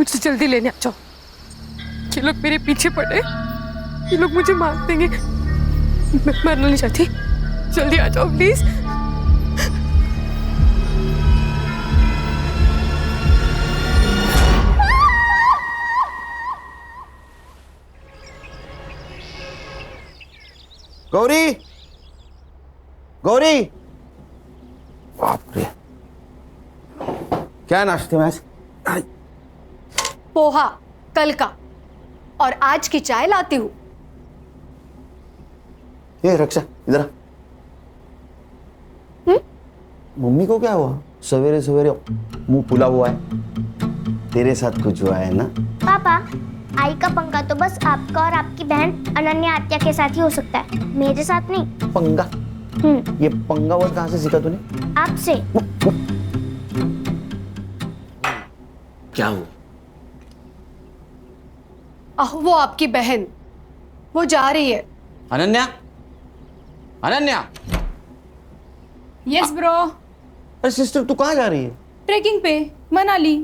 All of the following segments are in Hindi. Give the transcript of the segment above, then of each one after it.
मुझे जल्दी लेने आ जाओ। ये लोग मेरे पीछे पड़े, ये लोग मुझे मार देंगे। मैं मरना नहीं चाहती, जल्दी आ जाओ प्लीज। गौरी, गौरी, बाप रे, क्या नाश्ते में आज? पोहा कल का, और आज की चाय लाती हूँ। ये रक्षा इधर आ। मम्मी को क्या हुआ? सवेरे सवेरे मुंह फुला हुआ है। तेरे साथ कुछ हुआ है ना? पापा, आई का पंगा तो बस आपका और आपकी बहन अनन्या आत्या के साथ ही हो सकता है, मेरे साथ नहीं। पंगा? ये पंगा वर्ड कहाँ से सीखा तूने? आपसे। क्या हुआ? वो आपकी बहन, वो जा रही है। अनन्या, अनन्या। Yes bro. अरे सिस्टर, तू कहाँ जा रही है? ट्रेकिंग पे, मनाली।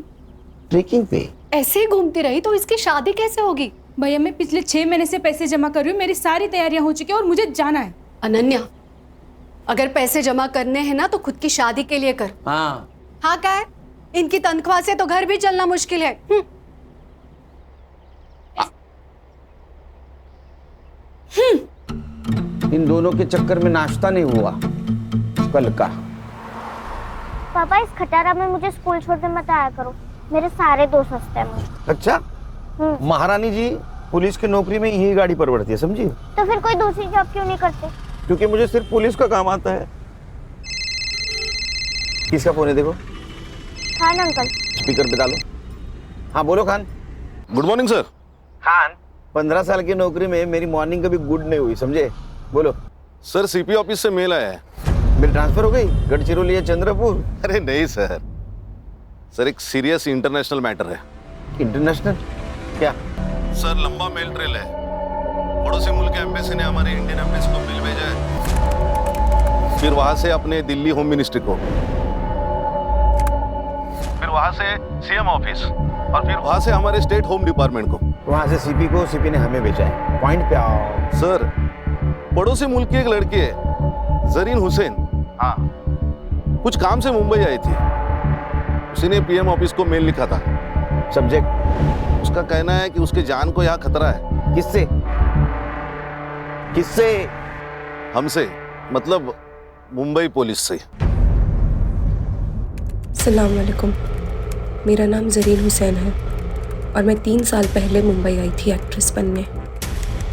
ट्रेकिंग पे? ऐसे ही घूमती रही तो इसकी शादी कैसे होगी? भैया मैं पिछले 6 महीने से पैसे जमा कर रही हूँ, मेरी सारी तैयारियां हो चुकी है और मुझे जाना है। अनन्या, अगर पैसे जमा करने हैं ना तो खुद की शादी के लिए कर। हाँ। हाँ क्या है? इनकी तनख्वाह से तो घर भी चलना मुश्किल है। इन दोनों के चक्कर में नाश्ता नहीं हुआ कल का। पापा, इस खटारा में मुझे स्कूल छोड़ने मत आया करो, मेरे सारे दोस्त हंसते हैं मुझे। अच्छा, महारानी जी पुलिस की नौकरी में यही गाड़ी परवड़ती है, समझी? तो फिर कोई दूसरी जॉब क्यों नहीं करते? क्योंकि मुझे सिर्फ पुलिस का काम आता है। किसका फोन है देखो? खान अंकल। स्पीकर पे डालो। हाँ बोलो Khan. Good morning sir. Khan, 15 साल की नौकरी में मेरी मॉर्निंग कभी गुड नहीं हुई, समझे? बोलो। सर सीपी ऑफिस से मेल आया है। मेरी ट्रांसफर हो गई गढ़चिरौली या चंद्रपुर? अरे नहीं सर, सर एक सीरियस इंटरनेशनल मैटर है। इंटरनेशनल क्या? सर लंबा मेल ट्रेल है। पड़ोसी मुल्क के एम्बेसी ने हमारे इंडियन एम्बेसी को मेल भेजा है, फिर वहां से अपने दिल्ली होम मिनिस्ट्री को, फिर वहां से सीएम ऑफिस, और फिर वहां से हमारे स्टेट होम डिपार्टमेंट को। वहां से सीपी को, सीपी ने हमें भेजा है। पॉइंट पे आओ। सर पड़ोसी मुल्क की एक लड़की है जरीन हुसैन, हाँ, कुछ काम से मुंबई आई थी। उसी ने पीएम ऑफिस को मेल लिखा था। सब्जेक्ट? उसका कहना है कि उसके जान को यहाँ खतरा है। किससे? किससे? हमसे, मतलब मुंबई पुलिस से। अस्सलाम वालेकुम, मेरा नाम ज़रीन हुसैन है और मैं 3 साल पहले मुंबई आई थी एक्ट्रेस बनने।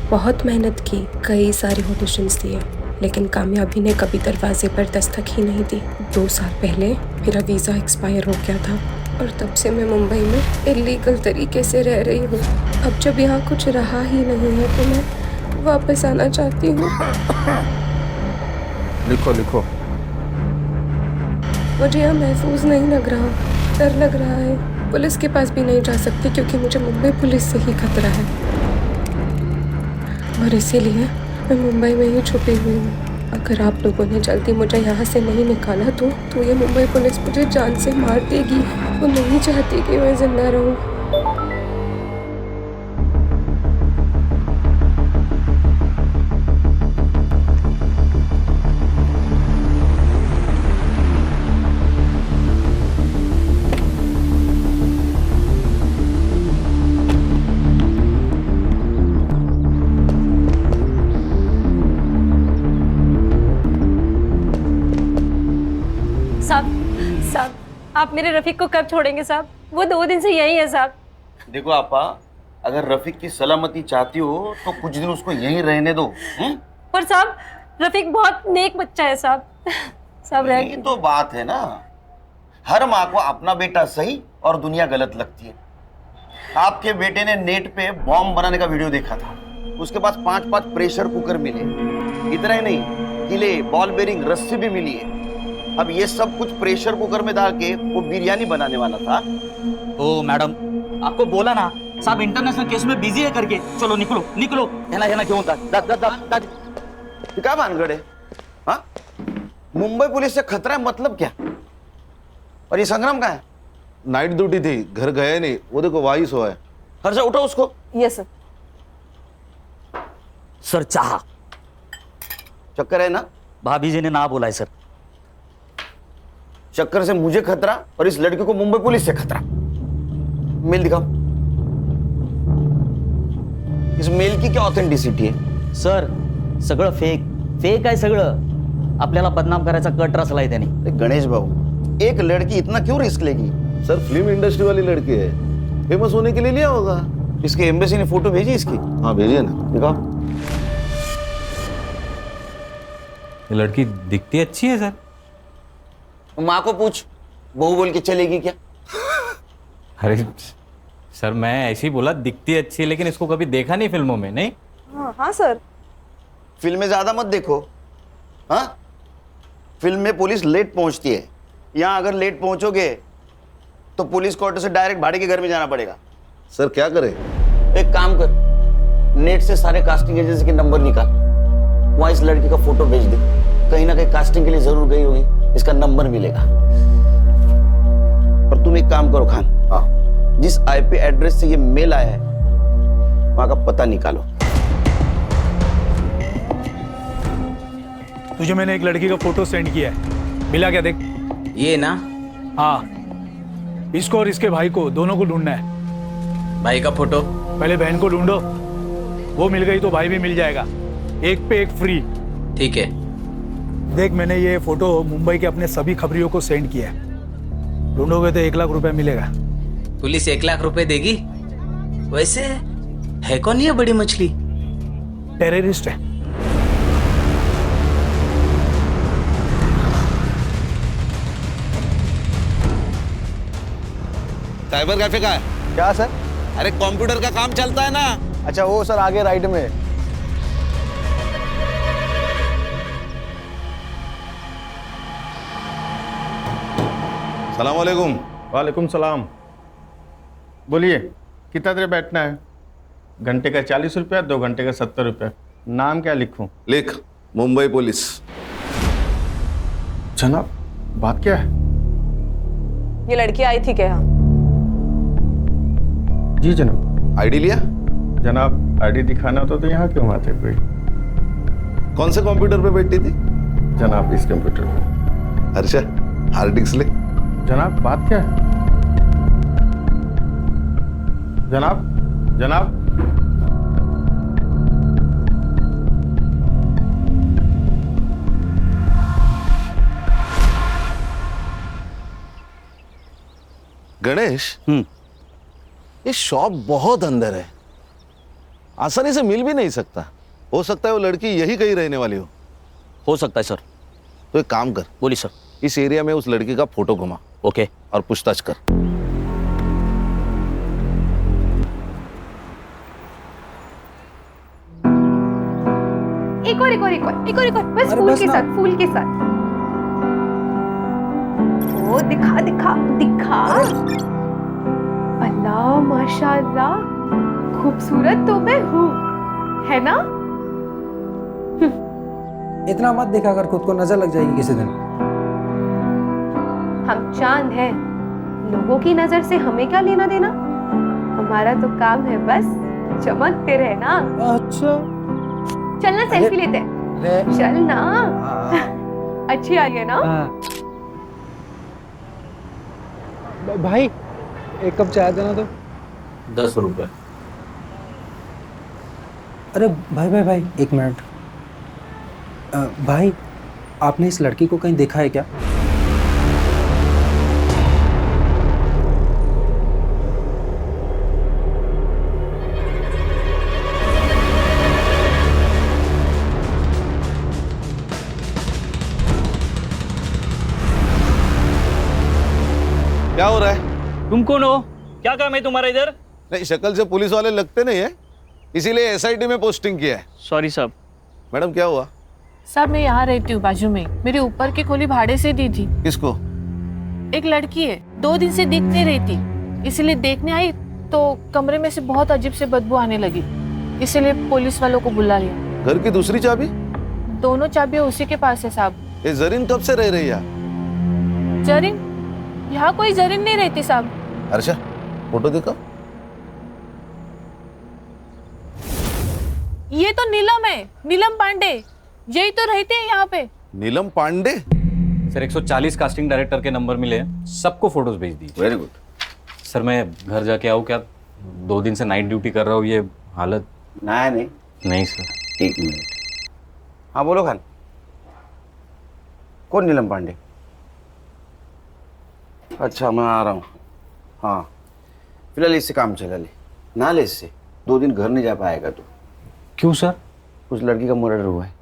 बहुत मेहनत की, कई सारे ऑडिशंस दिए, लेकिन कामयाबी ने कभी दरवाजे पर दस्तक ही नहीं दी। 2 साल पहले मेरा वीज़ा एक्सपायर हो गया था और तब से मैं मुंबई में इलीगल तरीके से रह रही हूँ। अब जब यहाँ कुछ रहा ही नहीं है तो मैं वापस आना चाहती हूँ। लिखो लिखो। मुझे यहाँ महफूज नहीं लग रहा, डर लग रहा है। पुलिस के पास भी नहीं जा सकती क्योंकि मुझे मुंबई पुलिस से ही खतरा है, और इसीलिए मैं मुंबई में ही छुपी हुई हूँ। अगर आप लोगों ने जल्दी मुझे यहाँ से नहीं निकाला तो ये मुंबई पुलिस मुझे जान से मार देगी। वो नहीं चाहती कि मैं जिंदा रहूँ। साहब, आप मेरे रफीक को कब छोड़ेंगे साहब? वो 2 दिन से यही है साहब। देखो आपा, अगर रफीक की सलामती चाहती हो तो कुछ दिन उसको यहीं रहने दो। पर साहब रफीक बहुत नेक बच्चा है साहब। साहब यही तो बात है ना, हर माँ को अपना बेटा सही और दुनिया गलत लगती है। आपके बेटे ने नेट पे बॉम्ब बनाने का वीडियो देखा था, उसके पास 5-5 प्रेशर कुकर मिले। इतना ही नहीं, किले, बॉल बेरिंग, रस्सी भी मिली है। अब ये सब कुछ प्रेशर कुकर में डाल के वो बिरयानी बनाने वाला था। ओ मैडम, आपको बोला ना साहब इंटरनेशनल केस में बिजी है करके। चलो निकलो निकलो। है ना क्यों होता? क्या भानगढ़ है? हाँ, मुंबई पुलिस से खतरा है मतलब क्या? और ये संग्राम कहाँ है? नाइट ड्यूटी थी, घर गया नहीं, वो देखो वही सोया है। हर्षा उठो उसको। Yes sir. सर चाह चक्कर है ना? भाभी जी ने ना बोला है सर। चक्कर से मुझे खतरा और इस लड़के को मुंबई पुलिस से खतरा। मेल दिखाओ। इस मेल की क्या ऑथेंटिसिटी है? सर सगळं फेक आहे सगळं। आपल्याला बदनाम करायचा कट रचलाय त्याने। अरे गणेश बाबू, एक लड़की इतना क्यों रिस्क लेगी? सर फिल्म इंडस्ट्री वाली लड़की है, फेमस होने के लिए लिया होगा। इसके एम्बेसी ने फोटो भेजी इसकी? हाँ भेजिए ना। दिखाओ। ये लड़की दिखती अच्छी है सर। माँ को पूछ, बहू बोल के चलेगी क्या? अरे सर मैं ऐसे ही बोला, दिखती अच्छी है, लेकिन इसको कभी देखा नहीं फिल्मों में। नहीं हाँ सर। फिल्म में ज्यादा मत देखो। हाँ, फिल्म में पुलिस लेट पहुंचती है, यहाँ अगर लेट पहुंचोगे तो पुलिस क्वार्टर से डायरेक्ट भाड़े के घर में जाना पड़ेगा। सर क्या करें? एक काम कर, नेट से सारे कास्टिंग एजेंसी के नंबर निकाल, वहां इस लड़की का फोटो भेज दे। कहीं ना कहीं कास्टिंग के लिए जरूर गई होगी, इसका नंबर मिलेगा। और तुम एक काम करो खान, हाँ, जिस आईपी एड्रेस से ये मेल आया है वहां का पता निकालो। तुझे मैंने एक लड़की का फोटो सेंड किया है, मिला क्या? देख। ये ना? हाँ, इसको और इसके भाई को, दोनों को ढूंढना है। भाई का फोटो? पहले बहन को ढूंढो, वो मिल गई तो भाई भी मिल जाएगा, एक पे एक फ्री। ठीक है। देख, मैंने ये फोटो मुंबई के अपने सभी खबरियों को सेंड किया है। ढूंढोगे तो 1 लाख रुपए मिलेगा। पुलिस 1 लाख रुपए देगी? वैसे है कौन ये बड़ी मछली? टेररिस्ट है। साइबर कैफे का है क्या सर? अरे कंप्यूटर का काम चलता है ना। अच्छा वो सर आगे राइट में। सलाम वालेकुम। वालेकुम सलाम। बोलिए कितना देर बैठना है? घंटे का 40 रुपया, 2 घंटे का 70 रुपया। नाम क्या लिखूं? लिख, मुंबई पुलिस। जनाब बात क्या है? ये लड़की आई थी क्या? जी जनाब। आईडी लिया? जनाब आईडी दिखाना तो यहाँ क्यों आते कोई? कौन से कंप्यूटर पे बैठी थी? जनाब इस कंप्यूटर पे। हर्षा हार्ड डिस्क ले। जनाब बात क्या है? जनाब जनाब गणेश, ये शॉप बहुत अंदर है, आसानी से मिल भी नहीं सकता। हो सकता है वो लड़की यही कहीं रहने वाली हो सकता है सर। तो एक काम कर, बोली सर। इस एरिया में उस लड़की का फोटो घुमा। ओके। और पूछताछ कर। एक और बस फूल के साथ। ओ दिखा दिखा दिखा। अल्लाह माशाअल्लाह, खूबसूरत तो मैं हूँ, है ना? इतना मत दिखा कर, खुद को नजर लग जाएगी किसी दिन। हम चांद हैं, लोगों की नजर से हमें क्या लेना देना? हमारा तो काम है बस चमकते रहना। अच्छा चलना सेल्फी लेते हैं। चल ना। अच्छी आ गई ना? भाई एक कप चाय देना तो। 10 रुपए। अरे भाई 1 मिनट। भाई आपने इस लड़की को कहीं देखा है क्या? क्या हो रहा है? तुम कौन हो? क्या काम है तुम्हारा इधर? नहीं, शक्ल से पुलिस वाले लगते नहीं है, इसीलिए एसआईटी में पोस्टिंग किया है। सॉरी साहब। मैडम क्या हुआ? साहब मैं यहाँ रहती हूँ बाजू में, मेरे ऊपर की खोली भाड़े से दी थी। किसको? एक लड़की है, 2 दिन से दिख नहीं रही थी, इसलिए देखने आई तो कमरे में से बहुत अजीब से बदबू आने लगी, इसलिए पुलिस वालों को बुला लिया। घर की दूसरी चाबी? दोनों चाबियां उसी के पास है साहब। ये जरीन कब से रह रही है? जरीन यहाँ कोई जरीन नहीं रहती साहब। हर्षा फोटो देखो। ये तो नीलम है, नीलम पांडे, यही तो रहते हैं यहाँ पे। नीलम पांडे? सर 140 कास्टिंग डायरेक्टर के नंबर मिले हैं, सबको फोटोज भेज दीजिए। Very good. सर मैं घर जाके आऊँ क्या? 2 दिन से नाइट ड्यूटी कर रहा हूँ, ये हालत। नहीं सर। 1 मिनट। हाँ बोलो खान, कौन नीलम पांडे? अच्छा मैं आ रहा हूँ। हाँ फिलहाल इससे काम चला ले, ना ले इससे, 2 दिन घर नहीं जा पाएगा तू। क्यों सर? उस लड़की का मर्डर हुआ है।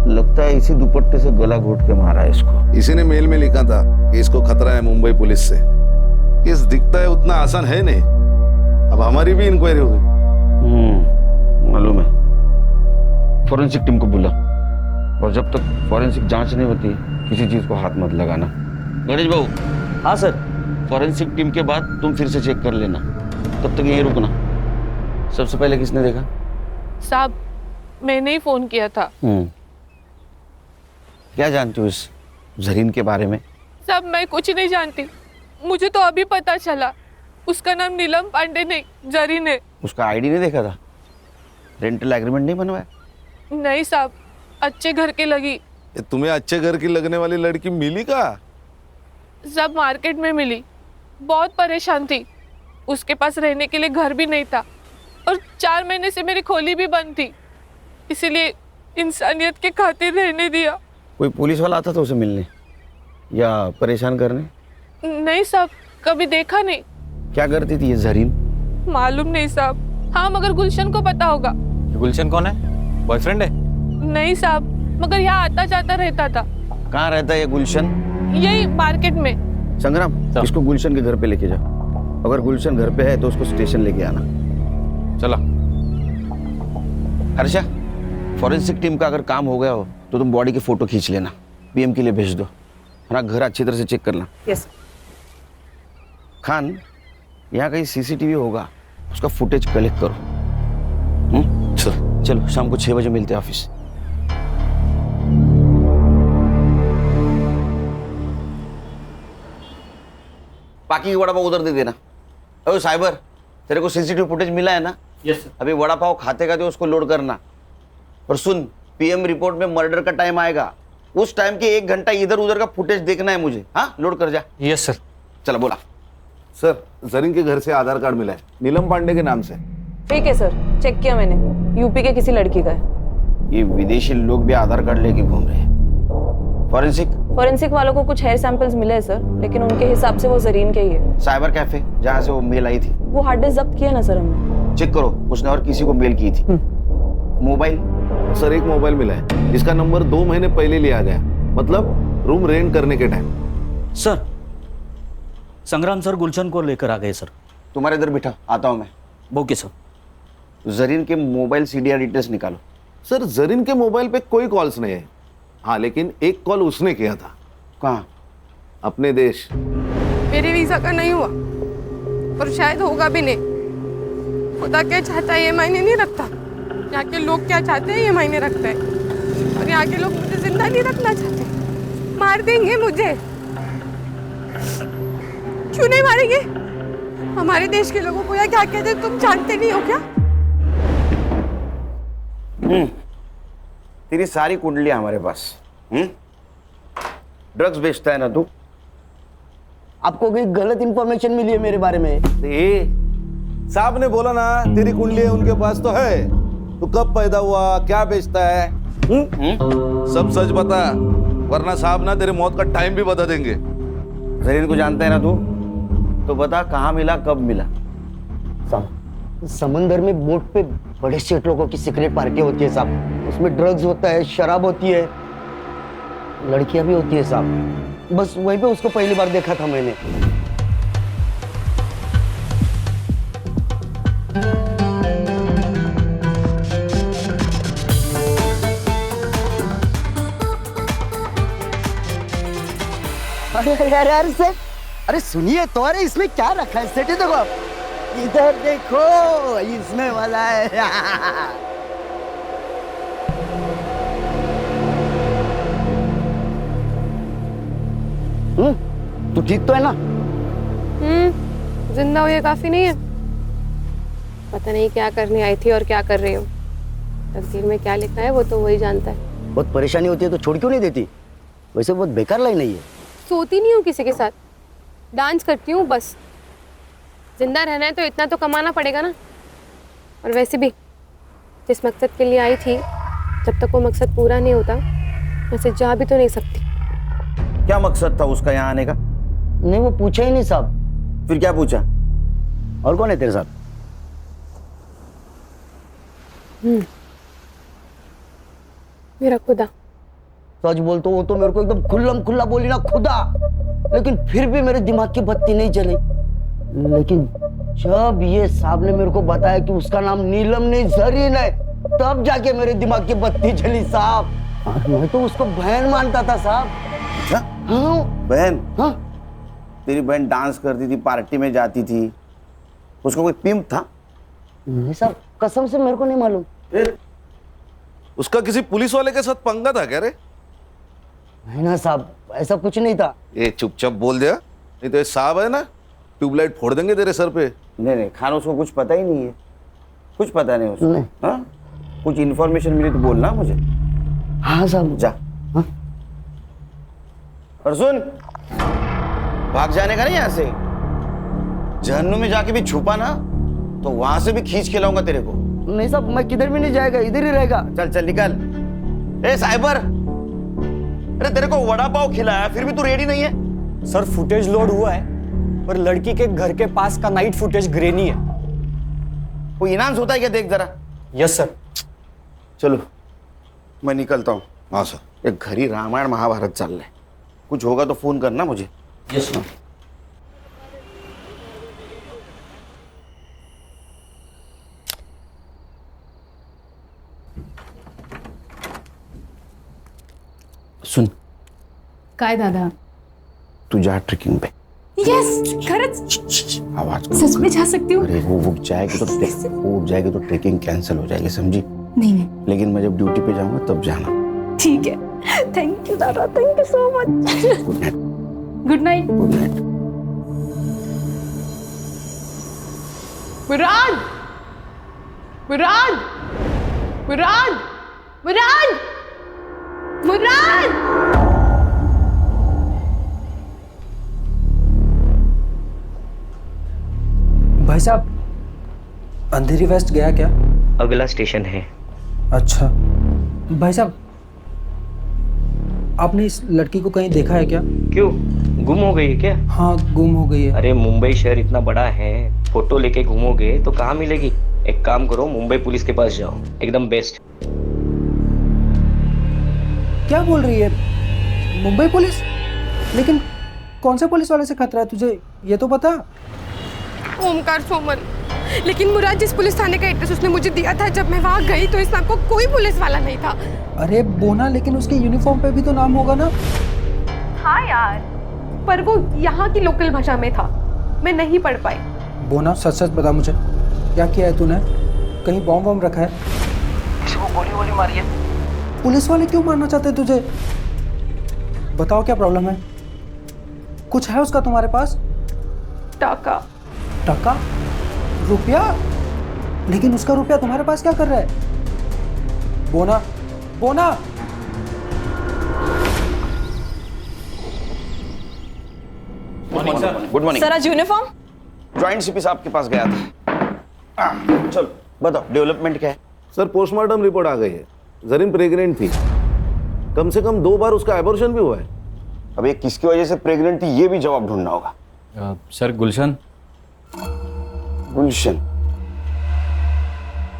लगता है इसी दुपट्टे से गला घोट के मारा है इसको। इसी ने मेल में लिखा था कि इसको खतरा है मुंबई पुलिस से। केस दिखता है उतना आसान है नहीं, अब हमारी भी इंक्वायरी होगी। मालूम है। फॉरेंसिक टीम को बुला, और जब तक फॉरेंसिक जांच नहीं होती किसी चीज को हाथ मत लगाना। गणेश बाबू। हाँ सर। फॉरेंसिक टीम के बाद तुम फिर से चेक कर लेना, तब तक यहीं रुकना। सबसे पहले किसने देखा? साहब मैंने ही फोन किया था। क्या जानती हो इस जरीन के बारे में? साहब मैं कुछ नहीं जानती, मुझे तो अभी पता चला उसका नाम नीलम पांडे नहीं जरीन है। उसका आईडी नहीं देखा था? रेंटल एग्रीमेंट नहीं बनवाया? नहीं साहब, अच्छे घर की लगी। तुम्हें अच्छे घर की लगने वाली लड़की मिली का? सब मार्केट में मिली, बहुत परेशान थी, उसके पास रहने के लिए घर भी नहीं था, और 4 महीने से मेरी खोली भी बंद थी, इसीलिए इंसानियत के खातिर रहने दिया। कोई पुलिस वाला आता था उसे मिलने या परेशान करने? नहीं साहब, कभी देखा नहीं। क्या करती थी ये जरीन? मालूम नहीं साहब। हाँ मगर गुलशन को पता होगा। गुलशन कौन है? बॉयफ्रेंड है? नहीं साहब, मगर यहाँ आता जाता रहता था। कहाँ रहता है ये गुलशन? यही मार्केट में। संग्राम, इसको गुलशन के घर पे लेके जाओ। अगर गुलशन घर पे है तो उसको स्टेशन लेके आना। चला। हर्षा, फॉरेंसिक टीम का अगर काम हो गया हो तो तुम बॉडी की फोटो खींच लेना, पीएम के लिए भेज दो। हमारा घर अच्छी तरह से चेक करना। यस। खान, यहाँ कहीं सीसीटीवी होगा, उसका फुटेज कलेक्ट करो। चलो शाम को 6 बजे मिलते हैं ऑफिस। बाकी की वड़ा पाव उधर दे देना। अरे साइबर, तेरे को सीसीटीवी फुटेज मिला है ना? Yes sir. अभी वड़ा पाव खाते खाते उसको लोड करना। और सुन, पीएम रिपोर्ट में मर्डर का टाइम आएगा, उस टाइम के 1 घंटा इधर उधर का फुटेज देखना है मुझे। हाँ लोड कर जा। Yes sir. चलो बोला। सर जरीन के घर से आधार कार्ड मिला है, नीलम पांडे के नाम से। ठीक है सर, चेक किया मैंने, यूपी के किसी लड़की का है। ये विदेशी लोग भी आधार कार्ड लेके घूम रहे हैं। फॉरेंसिक वालों को कुछ हेयर सैंपल्स मिले हैं सर, लेकिन उनके हिसाब से वो जरीन के ही है। साइबर कैफे जहाँ से वो मेल आई थी, वो हार्ड डिस्क जब्त किया ना सर हमने। चेक करो उसने और किसी को मेल की थी। मोबाइल? सर एक मोबाइल मिला है, जिसका नंबर 2 महीने पहले लिया गया, मतलब रूम रेंट करने के टाइम। सर संग्राम सर गुलशन को लेकर आ गए सर। तुम्हारे इधर बिठा, आता हूँ मैं। Okay sir. जरीन के मोबाइल सीडीआर डिटेल्स निकालो। सर जरीन के मोबाइल पे कोई कॉल्स नहीं है। हाँ लेकिन एक कॉल उसने किया था। कहाँ? अपने देश। मेरी वीजा का नहीं हुआ, और शायद होगा भी नहीं। खुदा क्या चाहता है ये मायने नहीं रखता, यहाँ के लोग क्या चाहते हैं ये मायने रखता है। और यहाँ के लोग मुझे जिंदा नहीं रखना चाहते, मार देंगे मुझे। क्यों नहीं मारेंगे? हमारे देश के लोगों को या क्या कहते हैं तुम जानते नहीं हो क्या? तेरी सारी कुंडलियां हमारे पास। ड्रग्स बेचता है ना तू? आपको कोई गलत इंफॉर्मेशन मिली है मेरे बारे में? साहब ने बोला ना तेरी कुंडली उनके पास तो है। तू कब पैदा हुआ, क्या बेचता है, सब सच बता, वरना साहब ना तेरे मौत का टाइम भी बता देंगे। जरीन को जानता है ना तू? तो बता कहाँ मिला, कब मिला? समंदर में बोट पे बड़े सेठ लोगों की सीक्रेट पार्टी होती है साहब, उसमें ड्रग्स होता है, शराब होती है, लड़कियां भी होती है साहब। बस वहीं पे उसको पहली बार देखा था मैंने। अरे सर, अरे सुनिए तो, अरे इसमें क्या रखा है सेठ, देखो आप इधर देखो, इसमें वाला है। तू ठीक तो है ना? जिंदा हो ये काफी नहीं है। पता नहीं क्या करने आई थी और क्या कर रही हूँ। तकदीर में क्या लिखा है वो तो वही जानता है। बहुत परेशानी होती है तो छोड़ क्यों नहीं देती? वैसे बहुत बेकार लाइन नहीं है। सोती नहीं हूँ किसी के साथ, डांस करती हूँ बस। जिंदा रहना है तो इतना तो कमाना पड़ेगा ना। और वैसे भी जिस मकसद के लिए आई थी, जब तक वो मकसद पूरा नहीं होता वैसे जा भी तो नहीं सकती। क्या मकसद था उसका यहाँ आने का? नहीं वो पूछा ही नहीं साहब। फिर क्या पूछा? और कौन है तेरे साथ? मेरा खुदा। सच बोल तो वो तो मेरे को एकदम खुल्लम खुल्ला बोली ना, खुदा। लेकिन फिर भी मेरे दिमाग की बत्ती नहीं जली। लेकिन जब ये साहब ने मेरे को बताया कि उसका नाम नीलम नहीं जरीन है, तब जाके मेरे दिमाग की बत्ती जली साहब। मैं तो उसको बहन मानता था साहब। हाँ बहन? हाँ तेरी बहन डांस करती थी, पार्टी में जाती थी, उसका कोई पिंप था? नहीं साहब कसम से मेरे को नहीं मालूम। उसका किसी पुलिस वाले के साथ पंगा था क्या रे? नहीं ना साहब, ऐसा कुछ नहीं था। ये चुपचाप बोल दिया, नहीं तो ये साहब है ना ट्यूबलाइट फोड़ देंगे तेरे सर पे। नहीं नहीं खान, उसको कुछ पता ही नहीं है, कुछ पता नहीं उसको। हाँ कुछ इन्फॉर्मेशन मिली तो बोलना मुझे। हाँ साहब जा। हाँ? और सुन, भाग जाने का नहीं यहाँ से। जहन्नुम में जाके भी छुपा ना तो वहां से भी खींच के लाऊंगा तेरे को। नहीं साहब मैं किधर भी नहीं जाएगा, इधर ही रहेगा। चल चल निकल। ए साइबर, अरे तेरे को वड़ा पाव खिलाया फिर भी तू रेडी नहीं है? सर फुटेज लोड हुआ है पर लड़की के घर के पास का नाइट फुटेज ग्रेनी है। कोई इनाम होता है क्या? देख जरा। Yes sir. चलो मैं निकलता हूँ। हाँ सर। एक घर ही रामायण महाभारत चल रहा है, कुछ होगा तो फोन करना मुझे। Yes sir. सुन काय दादा? तू जा ट्रेकिंग पे। यस खरंच? आवाज सच में जा सकती हूँ? अरे वो उठ जाएगी तो ट्रेकिंग कैंसिल हो जाएगी, समझी? नहीं। लेकिन मैं जब ड्यूटी पे जाऊंगा तब जाना। ठीक है। थैंक यू दादा, thank you so much. Good night. Good night. Good night. Murad, Murad, Murad, Murad, Murad. भाई साहब अंधेरी वेस्ट गया क्या? अगला स्टेशन है। अच्छा भाई साहब आपने इस लड़की को कहीं देखा है क्या? क्यों, गुम हो गई है क्या? हाँ गुम हो गई है। अरे मुंबई शहर इतना बड़ा है, फोटो लेके घूमोगे तो कहाँ मिलेगी? एक काम करो, मुंबई पुलिस के पास जाओ, एकदम बेस्ट। क्या बोल रही है? मुंबई पुलिस? लेकिन कौन से पुलिस वाले से खतरा है तुझे, ये तो बता। ओमकार सोमन, लेकिन मुराद जिस पुलिस थाने का एड्रेस उसने मुझे दिया था, जब मैं वहाँ गई तो इस नाम को कोई पुलिस वाला नहीं था। अरे बोना, लेकिन उसके यूनिफॉर्म पे भी तो नाम होगा ना? हाँ यार, पर वो यहाँ की लोकल भाषा में था, मैं नहीं पढ़ पाई। बोना सच सच बता मुझे, क्या किया है तूने? कहीं बॉम्ब वॉम्ब रखा है? किसी को गोली वोली मारी है? पुलिस वाले क्यों मारना चाहते हैं तुझे? बताओ क्या प्रॉब्लम है? कुछ है उसका तुम्हारे पास? टाका। टका? रुपया? लेकिन उसका रुपया तुम्हारे पास क्या कर रहा है? बोना, बोना। गुड मॉर्निंग सर आज यूनिफॉर्म? ज्वाइंट सीपी साहब के पास गया था। चलो बताओ डेवलपमेंट क्या है? सर पोस्टमार्टम रिपोर्ट आ गई है, जरीन प्रेग्नेंट थी, कम से कम 2 बार उसका एबॉर्शन भी हुआ है। अब ये किसकी वजह से प्रेग्नेंट थी ये भी जवाब ढूंढना होगा। सर गुलशन। गुलशन,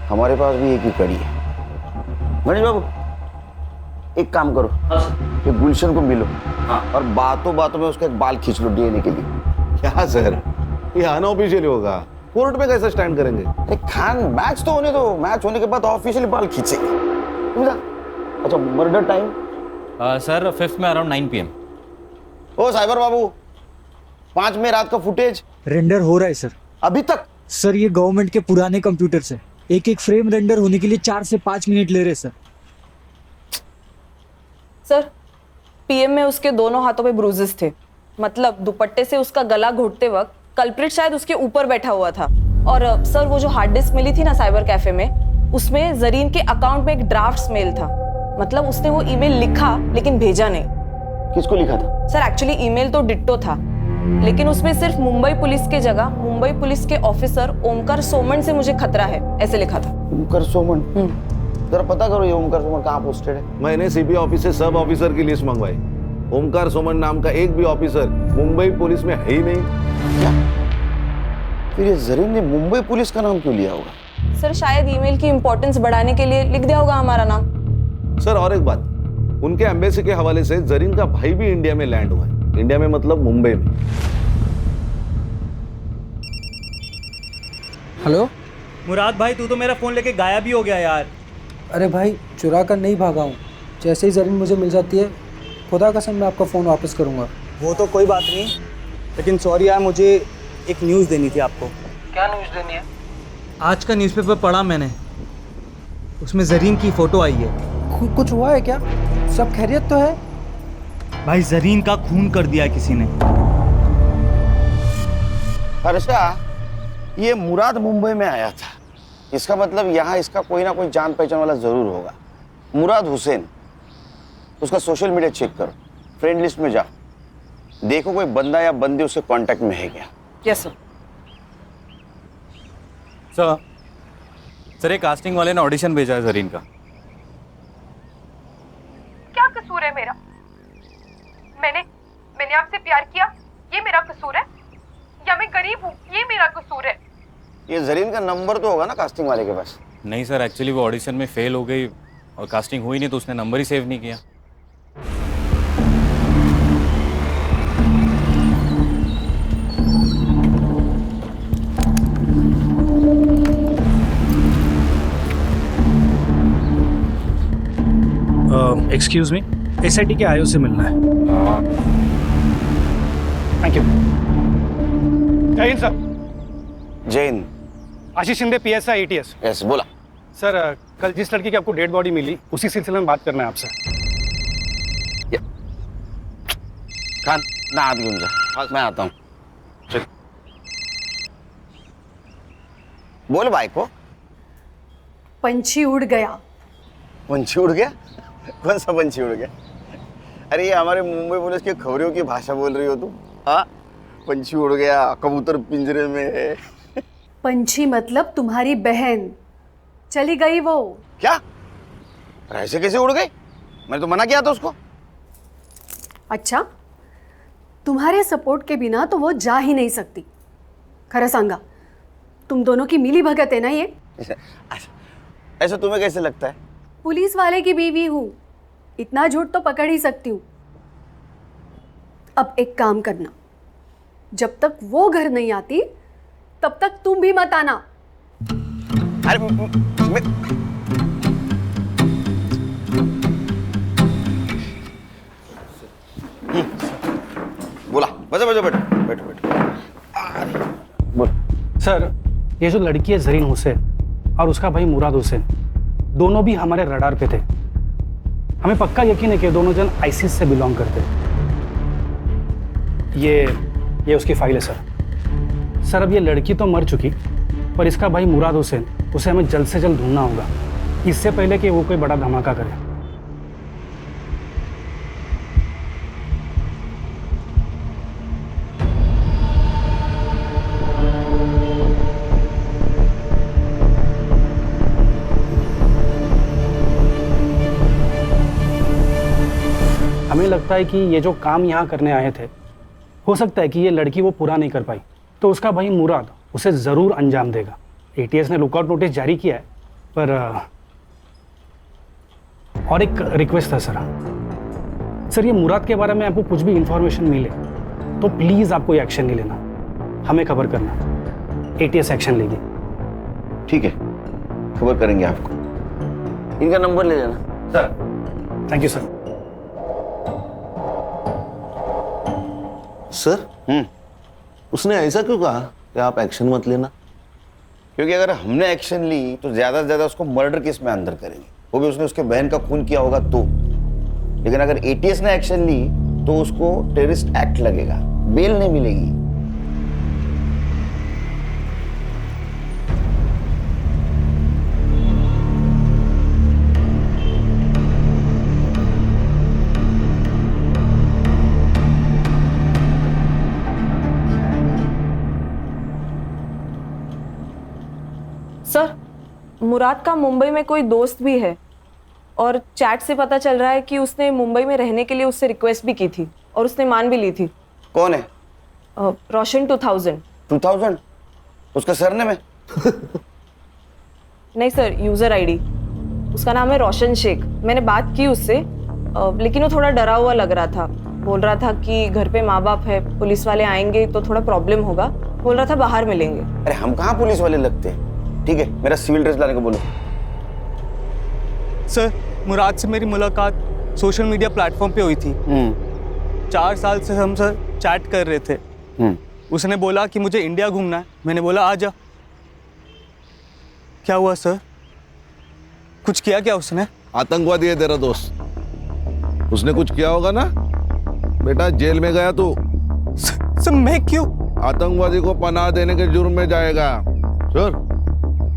हमारे पास भी एक ही कड़ी है। गणेश बाबू एक काम करो, ये गुलशन को मिलो और बातों बातों में उसका एक बाल खींच लो डीएनए के लिए। क्या सर, ये अनऑफिशियल होगा, कोर्ट में कैसे स्टैंड करेंगे? अरे खान मैच तो होने दो, मैच होने के बाद ऑफिशियली बाल खींचेंगे। अच्छा मर्डर टाइम? सर 5th में अराउंड 9 PM। ओ साइबर बाबू, 5 में रात का फुटेज रेंडर हो रहा है सर। अभी तक? सर ये गवर्नमेंट के पुराने कंप्यूटर से एक एक फ्रेम रेंडर होने के लिए 4 से 5 मिनट ले रहे सर। सर पीएम में उसके दोनों हाथों पे ब्रूजेस थे, मतलब दुपट्टे से उसका गला घोटते वक्त कल्प्रिट शायद उसके ऊपर बैठा हुआ था। और सर वो जो हार्ड डिस्क मिली थी ना साइबर कैफे में, उसमें जरीन के अकाउंट में एक ड्राफ्ट मेल था, मतलब उसने वो ईमेल लिखा लेकिन भेजा नहीं। किसको लिखा था? सर एक्चुअली ईमेल तो डिट्टो था, लेकिन उसमें सिर्फ मुंबई पुलिस के जगह मुंबई पुलिस के ऑफिसर ओमकार सोमन से मुझे खतरा है ऐसे लिखा था। ओमकार सोमन? जरा पता करो ये ओमकार सोमन कहाँ पोस्टेड है। मैंने सीबी ऑफिस से सब ऑफिसर की लिस्ट मंगवाई। ओमकार सोमन नाम का एक भी ऑफिसर मुंबई पुलिस में है ही नहीं। क्या? फिर ये जरीन ने मुंबई पुलिस का नाम क्यों लिया होगा? सर शायद ईमेल की इंपॉर्टेंस बढ़ाने के लिए लिख दिया होगा हमारा नाम। सर और एक बात, उनके एम्बेसी के हवाले से जरीन का भाई भी इंडिया में लैंड हुआ है। इंडिया में मतलब मुंबई में। हेलो मुराद भाई, तू तो मेरा फोन लेके गायब ही हो गया यार। अरे भाई चुरा कर नहीं भागा हूँ, जैसे ही जरीन मुझे मिल जाती है खुदा कसम मैं आपका फ़ोन वापस करूँगा। वो तो कोई बात नहीं, लेकिन सॉरी यार, मुझे एक न्यूज़ देनी थी आपको। क्या न्यूज़ देनी है? आज का न्यूज़पेपर पढ़ा मैंने, उसमें जरीन की फ़ोटो आई है। कुछ हुआ है क्या? सब खैरियत तो है? भाई जरीन का खून कर दिया किसी ने। हर्षा, ये मुराद मुंबई में आया था, इसका मतलब यहाँ इसका कोई ना कोई जान पहचान वाला जरूर होगा। मुराद हुसैन, उसका सोशल मीडिया चेक करो, फ्रेंड लिस्ट में जाओ, देखो कोई बंदा या बंदी उसके कांटेक्ट में है क्या। Yes sir. सर ये कास्टिंग वाले ने ऑडिशन भेजा है जरीन का। क्या कसूर है मेरा? मैंने आपसे प्यार किया, ये मेरा कसूर है? या मैं गरीब हूँ, ये मेरा कसूर है? ये जरीन का नंबर तो होगा ना कास्टिंग वाले के पास? नहीं सर, एक्चुअली वो ऑडिशन में फेल हो गई और कास्टिंग हुई नहीं, तो उसने नंबर ही सेव नहीं किया। एक्सक्यूज मी, एसआईटी के आईओ से मिलना है। Thank you. जय हिंद सर। जय हिंद। आशीष शिंदे, पीएसआई एटीएस। यस, बोला। सर कल जिस लड़की की आपको डेड बॉडी मिली, उसी सिलसिले में बात करना है आपसे। खान ना हाथ घूम जा, मैं आता हूँ। चल बोल भाई को। पंछी उड़ गया। पंछी उड़ गया? कौन सा पंछी उड़ गया? अरे ये हमारे मुंबई पुलिस की खबरों की भाषा बोल रही हो तुम? हाँ, पंछी उड़ गया, कबूतर पिंजरे में है। पंछी मतलब तुम्हारी बहन, चली गई वो। क्या? ऐसे कैसे उड़ गई? मैंने तो मना किया था उसको। अच्छा, तुम्हारे सपोर्ट के बिना तो वो जा ही नहीं सकती। खरा सांगा, तुम दोनों की मिली भगत है ना ये? ऐसा तुम्हें कैसे लगता है? पुलिस वाले की बीवी हूँ, इतना झूठ तो पकड़ ही सकती हूँ। अब एक काम करना, जब तक वो घर नहीं आती तब तक तुम भी मत आना। अरे बोला, बजा बजा, बैठो बैठो बैठो। बोल। सर ये जो लड़की है जरीन हुसैन और उसका भाई मुराद हुसैन, दोनों भी हमारे रडार पे थे। हमें पक्का यकीन है कि दोनों जन आईसिस से बिलोंग करते। ये उसकी फाइल है सर। सर अब ये लड़की तो मर चुकी, पर इसका भाई मुराद हुसैन, उसे हमें जल्द से जल्द ढूंढना होगा, इससे पहले कि वो कोई बड़ा धमाका करे। हमें लगता है कि ये जो काम यहाँ करने आए थे, हो सकता है कि ये लड़की वो पूरा नहीं कर पाई, तो उसका भाई मुराद उसे ज़रूर अंजाम देगा। एटीएस ने लुकआउट नोटिस जारी किया है, पर और एक रिक्वेस्ट है सर, ये मुराद के बारे में आपको कुछ भी इंफॉर्मेशन मिले तो प्लीज़ आप कोई एक्शन नहीं लेना, हमें खबर करना, एटीएस एक्शन लेगी। ठीक है, खबर करेंगे आपको। इनका नंबर ले लेना sir. Thank you sir. Sir, उसने ऐसा क्यों कहा कि आप एक्शन मत लेना? क्योंकि अगर हमने एक्शन ली तो ज्यादा से ज्यादा उसको मर्डर केस में अंदर करेंगे, वो भी उसने उसके बहन का खून किया होगा तो। लेकिन अगर एटीएस ने एक्शन ली तो उसको टेररिस्ट एक्ट लगेगा, बेल नहीं मिलेगी। सर, मुराद का मुंबई में कोई दोस्त भी है और चैट से पता चल रहा है कि उसने मुंबई में रहने के लिए उससे रिक्वेस्ट भी की थी और उसने मान भी ली थी। कौन है? रोशन 2000। 2000? उसका सरनेम है? नहीं सर, यूजर आईडी। उसका नाम है रोशन शेख। मैंने बात की उससे, लेकिन वो थोड़ा डरा हुआ लग रहा था। बोल रहा था कि घर पे माँ बाप है, पुलिस वाले आएंगे तो थोड़ा प्रॉब्लम होगा। बोल रहा था बाहर मिलेंगे। अरे हम कहाँ पुलिस वाले लगते हैं। ठीक है, मेरा सिविल ड्रेस लाने को बोलो। सर, मुराद से मेरी मुलाकात सोशल मीडिया प्लेटफॉर्म पे हुई थी। 4 साल से हम सर चैट कर रहे थे। उसने बोला कि मुझे इंडिया घूमना है। मैंने बोला आ जा। क्या हुआ सर? कुछ किया क्या उसने? आतंकवादी है तेरा दोस्त, उसने कुछ किया होगा ना बेटा। जेल में गया तू। सर मैं क्यों? आतंकवादी को पनाह देने के जुर्म में जाएगा। सर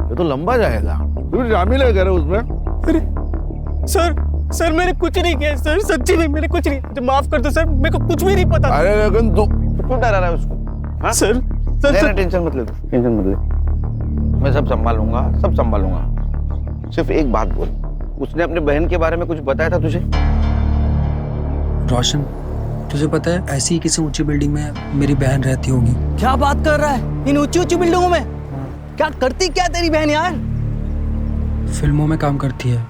ये तो लंबा जाएगा। तू शामिल है उसमें? अरे सर मैंने कुछ नहीं किया सर, सच्ची में मैंने कुछ नहीं। तो माफ कर दो सर, मेरे को कुछ भी नहीं पता। अरे लेकिन तू क्यों डरा रहा है उसको? हाँ? सर टेंशन मत ले, टेंशन मत ले। मैं सब संभालूंगा, सब संभालूंगा। सिर्फ एक बात बोल, उसने अपने बहन के बारे में कुछ बताया था तुझे? रोशन, तुझे पता है ऐसी ही किसी ऊंची बिल्डिंग में मेरी बहन रहती होगी। क्या बात कर रहा है? इन ऊंची ऊंची बिल्डिंगों में क्या करती क्या तेरी बहन यार? फिल्मों में काम करती है,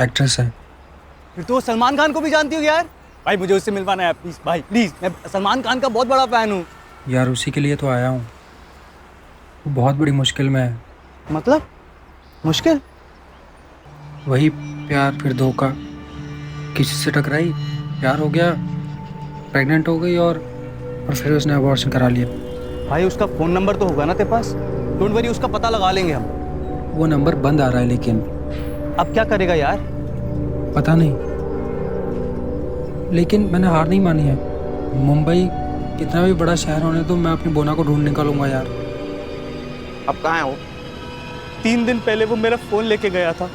एक्ट्रेस है। फिर तो सलमान खान को भी जानती होगी यार। भाई मुझे उससे मिलवाना है प्लीज भाई, प्लीज। मैं सलमान खान का बहुत बड़ा फैन हूँ यार। उसी के लिए तो आया हूँ। वो बहुत बड़ी मुश्किल में है। मतलब मुश्किल? वही प्यार, फिर धोखा, किसी से टकराई, प्यार हो गया, प्रेग्नेंट हो गई और फिर उसने अबॉर्शन करा लिया। भाई उसका फोन नंबर तो होगा ना तेरे पास? डोंट वरी, उसका पता लगा लेंगे हम। वो नंबर बंद आ रहा है लेकिन। अब क्या करेगा यार? पता नहीं, लेकिन मैंने हार नहीं मानी है। मुंबई कितना भी बड़ा शहर होने तो मैं अपनी बोना को ढूंढ निकालूंगा यार। अब कहाँ है वो? 3 दिन पहले वो मेरा फोन लेके गया था,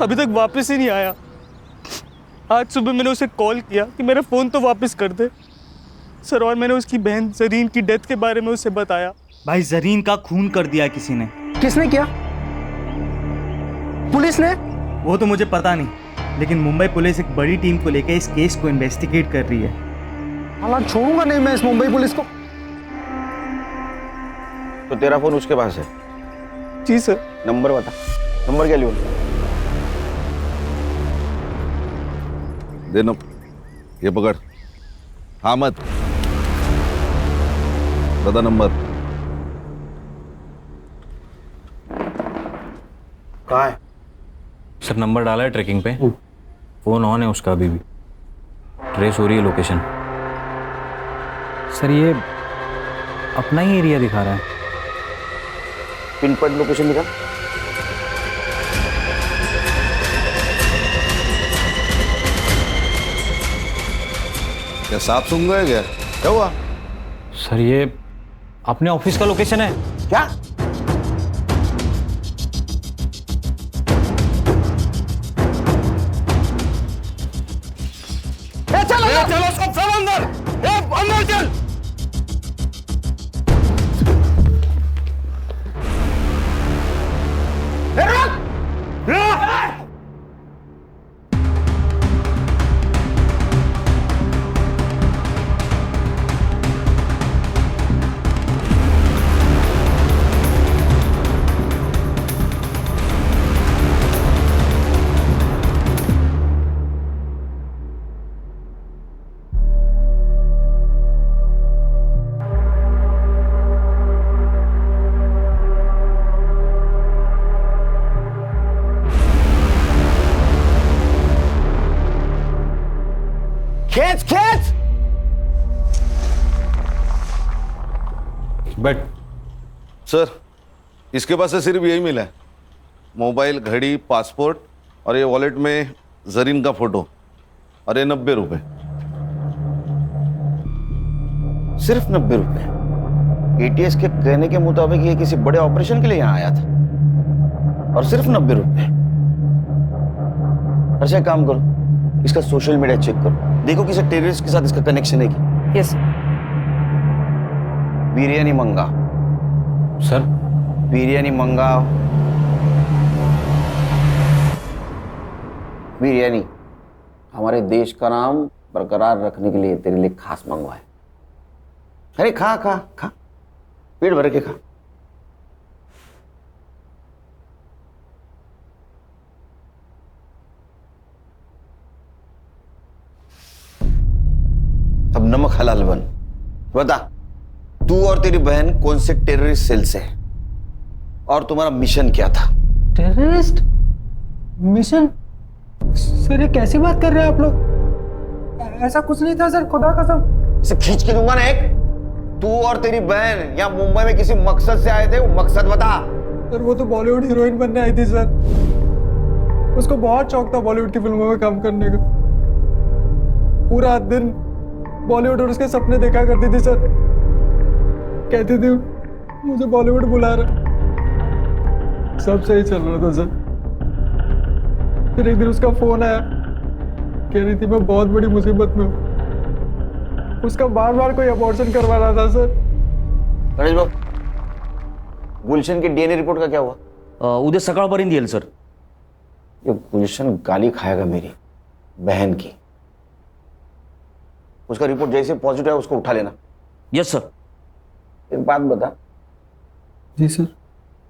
अभी तक वापस ही नहीं आया। आज सुबह मैंने उसे कॉल किया कि मेरा फोन तो वापस कर दे सर, और मैंने उसकी बहन जरीन की डेथ के बारे में उसे बताया। भाई जरीन का खून कर दिया किसी ने। किसने किया? पुलिस ने? वो तो मुझे पता नहीं, लेकिन मुंबई पुलिस एक बड़ी टीम को लेकर इस केस को इन्वेस्टिगेट कर रही है। हालांकि छोड़ूंगा नहीं मैं इस मुंबई पुलिस को। तो तेरा फोन उसके पास है? जी सर। नंबर बता, नंबर क्या लिया? दे नो, ये पकड़। हामद, बता नंबर। कहाँ है? सर नंबर डाला है ट्रैकिंग पे, फोन ऑन है उसका, अभी भी ट्रेस हो रही है लोकेशन। सर ये अपना ही एरिया दिखा रहा है। पिन पॉइंट लोकेशन दिखा। क्या सांप सूंघ गए क्या? क्या हुआ? सर ये अपने ऑफिस का लोकेशन है। क्या? चलो सब अंदर, अंदर चल। खींच खींच। बट सर इसके पास से सिर्फ यही मिला है, मोबाइल, घड़ी, पासपोर्ट और ये वॉलेट में जरीन का फोटो और ये 90 रुपए। सिर्फ 90 रुपए? एटीएस के कहने के मुताबिक ये किसी बड़े ऑपरेशन के लिए यहाँ आया था और सिर्फ 90 रुपए। अच्छा एक काम करो, इसका सोशल मीडिया चेक करो, देखो किसी टेररिस्ट के साथ इसका कनेक्शन है कि। यस बिरयानी मंगा सर। बिरयानी मंगाओ। बिरयानी हमारे देश का नाम बरकरार रखने के लिए तेरे लिए खास मंगवाए। अरे खा खा खा, पेट भर के खा। अब नमक हलाल बन। बता, तू और तेरी बहन कौन से टेररिस्ट सेल से है और तुम्हारा मिशन क्या था? Terrorist mission? सर ये कैसी बात कर रहे हैं आप लोग? ऐसा कुछ नहीं था सर, खुदा कसम। इसे खींच के दूंगा ना एक। तू और तेरी बहन यहाँ मुंबई में किसी मकसद से आए थे, वो मकसद बता। सर वो तो बॉलीवुड हीरोइन बनने आई थी सर, उसको बहुत शौक था बॉलीवुड की फिल्मों में काम करने का। पूरा दिन बॉलीवुड और उसके सपने देखा करती थी सर। कहती थी मुझे बॉलीवुड बुला रहा। सब सही चल रहा था सर, फिर एक दिन उसका फोन आया, कह रही थी मैं बहुत बड़ी मुसीबत में हूँ। उसका बार बार कोई अबॉर्शन करवा रहा था सर। गणेश बाबू, गुलशन की डीएनए रिपोर्ट का क्या हुआ? उद्या सकाळपर्यंत येईल सर। ये गुलशन गाली खाएगा मेरी बहन की। उसका रिपोर्ट जैसे पॉजिटिव है उसको उठा लेना। Yes sir. एक बात बता। जी सर।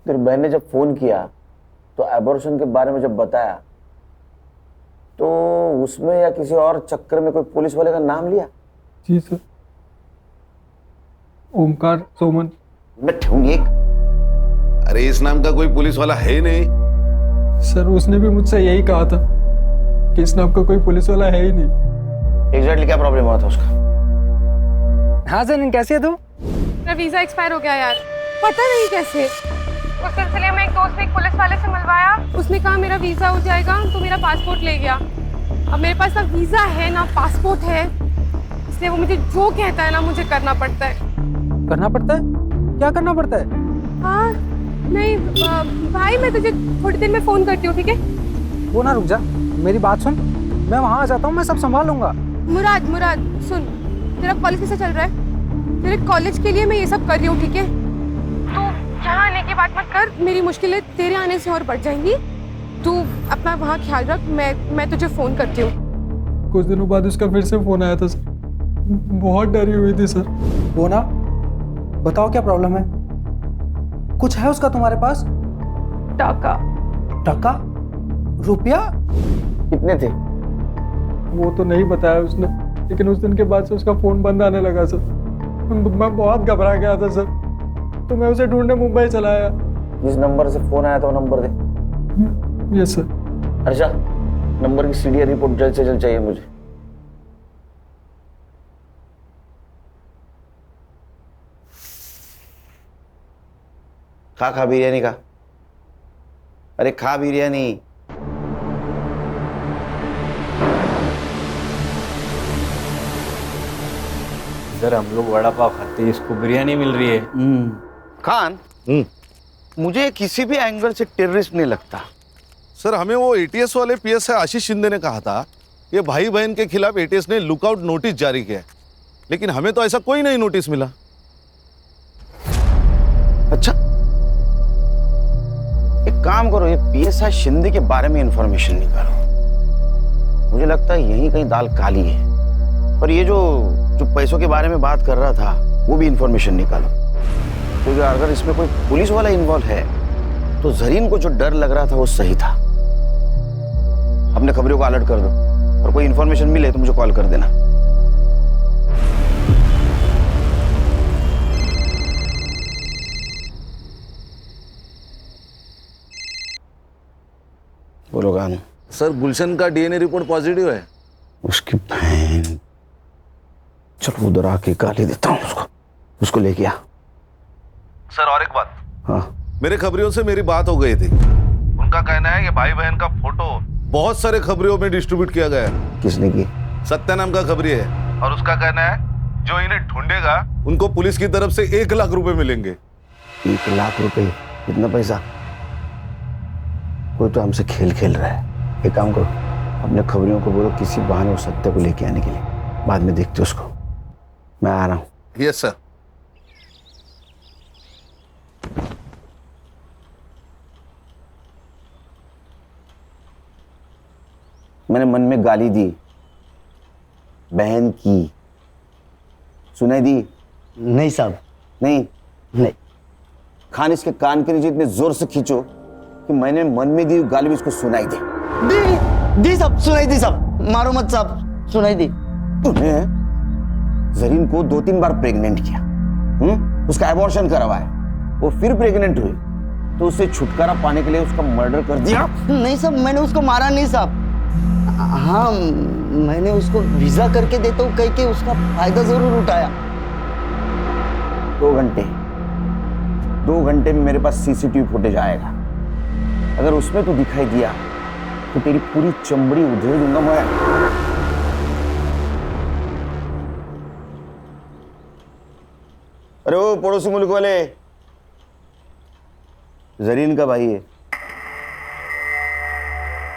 तेरी बहन ने जब फोन किया तो अबॉर्शन के बारे में जब बताया तो उसमें या किसी और चक्कर में कोई पुलिस वाले का नाम लिया? जी सर, ओमकार सोमन। मैं ठेऊंगी एक। अरे इस नाम का कोई पुलिस वाला है नहीं। सर उसने भी मुझसे यही कहा था कि इस नाम का कोई पुलिस वाला है ही नहीं। एग्जैक्टली क्या प्रॉब्लम हुआ था उसका? हाँ सर, कैसे है तू? मेरा वीजा एक्सपायर हो गया यार, पता नहीं कैसे। उस सिलसिले में एक दोस्त ने एक पुलिस वाले से मिलवाया, उसने कहा मेरा वीजा हो जाएगा, तो मेरा पासपोर्ट ले गया। अब मेरे पास ना वीजा है ना पासपोर्ट है, इसलिए वो मुझे जो कहता है ना मुझे करना पड़ता है। करना पड़ता है? क्या करना पड़ता है? हाँ नहीं भाई, मैं तुझे थोड़ी देर में फोन करती हूँ, ठीक है? वो ना रुक जा, मेरी बात सुन, मैं वहाँ आ जाता हूँ, मैं सब संभाल लूंगा। मुराद सुन, तेरा कॉलेज कैसे चल रहा है? तेरे कॉलेज के लिए मैं ये सब कर रही हूँ, ठीक है? तो यहाँ आने की बात मत कर, मेरी मुश्किलें तेरे आने से और बढ़ जाएंगी। तू अपना वहाँ ख्याल रख, मैं तुझे फोन करती हूँ। कुछ दिनों बाद उसका फिर से फोन आया था सर, बहुत डरी हुई थी सर। वो ना, बताओ क्या प्रॉब्लम है? कुछ है उसका तुम्हारे पास? टका? रुपया? कितने थे? वो तो नहीं बताया उसने, लेकिन उस दिन के बाद से उसका फोन बंद आने लगा सर। मैं बहुत घबरा गया था सर, तो मैं उसे ढूंढने मुंबई चला आया। जिस नंबर से फोन आया था वो नंबर दे। Yes sir. अच्छा, नंबर की सीडीआर रिपोर्ट जल्द से जल्द चाहिए मुझे। खा बिरयानी खा। अरे खा बिरयानी। सर हम लोग वड़ा पाव खाते हैं, इसको बिरयानी मिल रही है। खान, मुझे किसी भी एंगल से टेररिस्ट नहीं लगता। सर हमें वो एटीएस वाले पीएसआई आशीष शिंदे ने कहा था ये भाई बहन के खिलाफ एटीएस ने लुकआउट नोटिस जारी किया है, लेकिन हमें तो ऐसा कोई नहीं नोटिस मिला। अच्छा, एक काम करो, ये पीएसआई शिंदे के बारे में इंफॉर्मेशन निकालो। मुझे लगता है यही कहीं दाल काली है। और ये जो पैसों के बारे में बात कर रहा था वो भी इंफॉर्मेशन निकालो, क्योंकि अगर इसमें कोई पुलिस वाला इन्वॉल्व है तो जरीन को जो डर लग रहा था वो सही था। अपने खबरों को अलर्ट कर दो और कोई इंफॉर्मेशन मिले तो मुझे कॉल कर देना। बोलो गान। सर गुलशन का डीएनए रिपोर्ट पॉजिटिव है। उसकी बहन, चलो उधर आके गाली देता हूँ उसको लेके आ। सर और एक बात, हाँ मेरे खबरियों से मेरी बात हो गई थी। उनका कहना है कि भाई बहन का फोटो बहुत सारे खबरियों में डिस्ट्रीब्यूट किया गया है। किसने की? सत्या नाम का खबरी है, और उसका कहना है जो इन्हें ढूंढेगा उनको पुलिस की तरफ से 1 लाख रुपए मिलेंगे। 1 लाख रुपए? कितना पैसा? कोई तो हमसे खेल खेल रहा है। एक काम करो, अपने खबरियों को बोलो किसी बहाने उस सत्य को लेके आने के लिए, बाद में देखते उसको। मैं आ रहा हूँ। Yes sir. मैंने मन में गाली दी, बहन की, सुनाई दी? नहीं साहब, नहीं। खान इसके कान के नीचे इतने जोर से खींचो कि मैंने मन में दी गाली भी इसको सुनाई दे। दी साहब, सुनाई दी साहब, मारो मत साहब, सुनाई दी। तूने जरीन को 2-3 बार प्रेग्नेंट किया, उसका एबॉर्शन करवाया, वो फिर प्रेग्नेंट हुई, तो उससे छुटकारा पाने के लिए उसका मर्डर कर दिया? नहीं साहब, मैंने उसको मारा नहीं साहब। हाँ, मैंने उसको वीजा करके देता हूँ कह के उसका फायदा जरूर उठाया। 2 घंटे में मेरे पास सीसीटीवी फुटेज आएगा। अगर उसमें तो दिखाई दिया तो तेरी पूरी चमड़ी उधेड़ दूंगा मैं। अरे वो पड़ोसी मुल्क वाले, जरीन का भाई है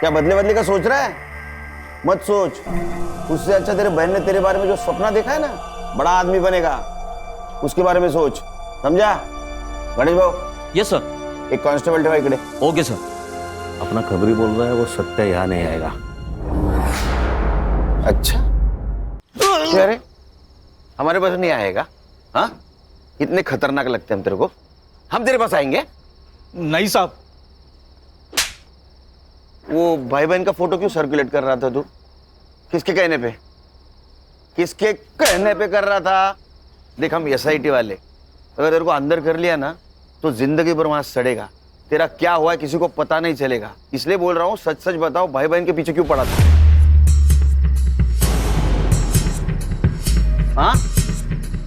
क्या? बदले का सोच रहा है? मत सोच। उससे अच्छा तेरे बहन ने तेरे बारे में जो सपना देखा है ना, बड़ा आदमी बनेगा, उसके बारे में सोच, समझा? गणेश भाऊ। Yes sir. एक कांस्टेबल ठेवा इकडे। Okay sir. अपना खबरी बोल रहा है वो सत्या यहाँ नहीं आएगा। अच्छा, क्या रे? हमारे पास नहीं आएगा? हाँ, इतने खतरनाक लगते हैं हम तेरे को? हम तेरे पास आएंगे? नहीं साहब। वो भाई बहन का फोटो क्यों सर्कुलेट कर रहा था तू? किसके कहने पे? किसके कहने पे कर रहा था? देख, हम एसआईटी वाले, अगर तेरे को अंदर कर लिया ना तो जिंदगी भर वहां सड़ेगा। तेरा क्या हुआ है किसी को पता नहीं चलेगा, इसलिए बोल रहा हूँ सच सच बताओ, भाई बहन के पीछे क्यों पड़ा था? हाँ,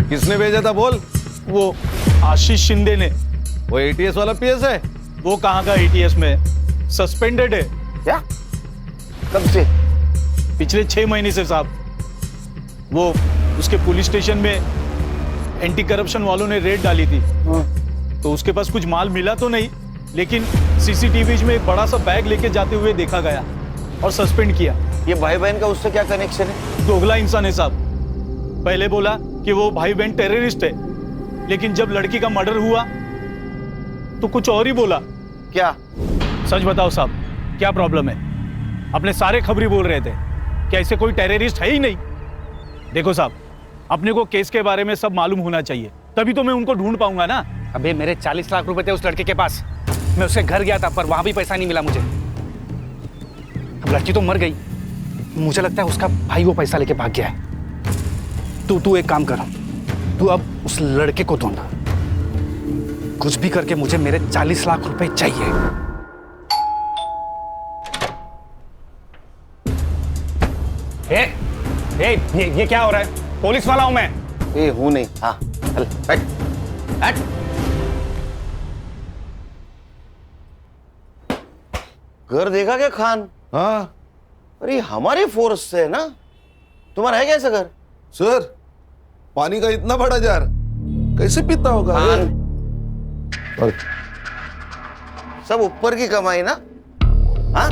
किसने भेजा था बोल? वो आशीष शिंदे ने। वो एटीएस वाला पीएस है? वो कहाँ का एटीएस में, सस्पेंडेड है। क्या? कब से? पिछले 6 महीने से साहब। वो उसके पुलिस स्टेशन में एंटी करप्शन वालों ने रेड डाली थी, तो उसके पास कुछ माल मिला तो नहीं, लेकिन सीसीटीवी में एक बड़ा सा बैग लेके जाते हुए देखा गया और सस्पेंड किया। ये भाई बहन का उससे क्या कनेक्शन है? दोगला इंसान है साहब। पहले बोला कि वो भाई बहन टेररिस्ट है, लेकिन जब लड़की का मर्डर हुआ तो कुछ और ही बोला। क्या? सच बताओ साहब, क्या प्रॉब्लम है? अपने सारे खबरी बोल रहे थे कि ऐसे कोई टेररिस्ट है ही नहीं। देखो साहब, अपने को केस के बारे में सब मालूम होना चाहिए, तभी तो मैं उनको ढूंढ पाऊंगा ना। अबे मेरे 40 लाख रुपए थे उस लड़के के पास, मैं उसके घर गया था पर वहां भी पैसा नहीं मिला मुझे। अब लड़की तो मर गई, मुझे लगता है उसका भाई वो पैसा लेके भाग गया है। तू एक काम कर, तू अब उस लड़के को ढूंढ, कुछ भी करके मुझे मेरे 40 लाख रुपए चाहिए। ये क्या हो रहा है? पुलिस वाला हूं मैं। हूं नहीं। हाँ, चल बैठ बैठ। घर देखा क्या खान? हाँ। अरे हमारे फोर्स से है ना, तुम्हारा है क्या ऐसा घर? सर, पानी का इतना बड़ा जार कैसे पीता होगा? और सब ऊपर की कमाई ना? हाँ,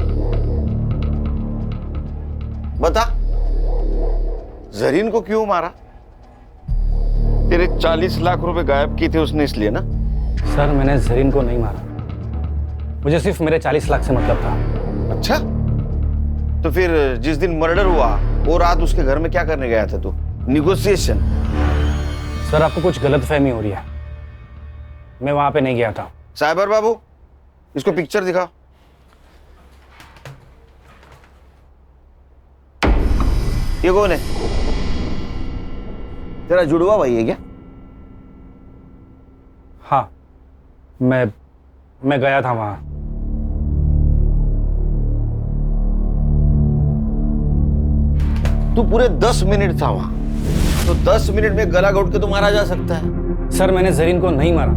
बता, जरीन को क्यों मारा? तेरे 40 लाख रुपए गायब किए थे उसने, इसलिए ना? सर, मैंने जरीन को नहीं मारा, मुझे सिर्फ मेरे 40 लाख से मतलब था। अच्छा, तो फिर जिस दिन मर्डर हुआ वो रात उसके घर में क्या करने गया था तू? निगोशिएशन? सर, आपको कुछ गलतफहमी हो रही है, मैं वहां पे नहीं गया था। साइबर बाबू, इसको पिक्चर दिखाओ। ये कौन है? तेरा जुड़वा भाई है क्या? हाँ, मैं गया था वहां। तू पूरे 10 मिनट था वहां, तो 10 मिनट में गला घोट के तो मारा जा सकता है। सर, मैंने जरीन को नहीं मारा,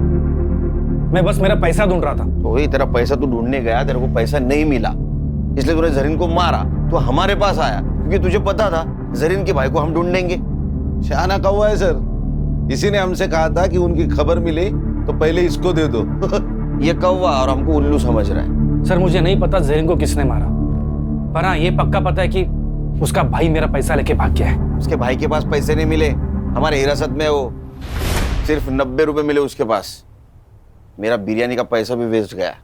मैं बस मेरा पैसा ढूंढ रहा था। तो वही तेरा पैसा तू ढूंढने गया, तेरे को पैसा नहीं मिला, इसलिए तूने जरीन को मारा। तो हमारे पास आया क्योंकि तुझे पता था जरीन के भाई को हम ढूंढेंगे। शाना कौवा है सर, इसी ने हमसे कहा था कि उनकी खबर मिले तो पहले इसको दे दो। ये कौवा और हमको उल्लू समझ रहा है। सर मुझे नहीं पता जरीन को किसने मारा, पर हाँ ये पक्का पता है कि उसका भाई मेरा पैसा लेके भाग गया है। उसके भाई के पास पैसे नहीं मिले, हमारे हिरासत में वो सिर्फ 90 रुपए मिले उसके पास। मेरा बिरयानी का पैसा भी वेस्ट गया।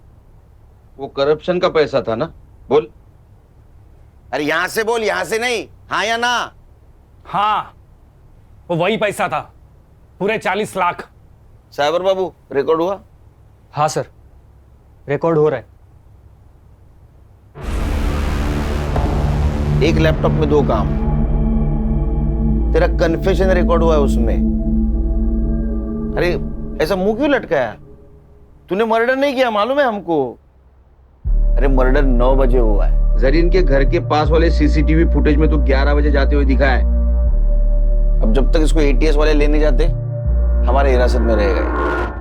वो करप्शन का पैसा था ना? बोल। अरे यहां से बोल, यहां से नहीं, हाँ या ना? हाँ वो वही पैसा था, पूरे 40 लाख। साइबर बाबू रिकॉर्ड हुआ? हाँ सर, रिकॉर्ड हो रहा है। एक लैपटॉप में 2 काम। तेरा कन्फेशन रिकॉर्ड हुआ है उसमें। अरे ऐसा मुंह क्यों लटकाया? तूने मर्डर नहीं किया, मालूम है हमको। अरे मर्डर 9 बजे हुआ है। जरीन के घर के पास वाले सीसीटीवी फुटेज में तो 11 बजे जाते हुए दिखा है। अब जब तक इसको एटीएस वाले लेने जाते, हमारे हिरासत में रहेगा।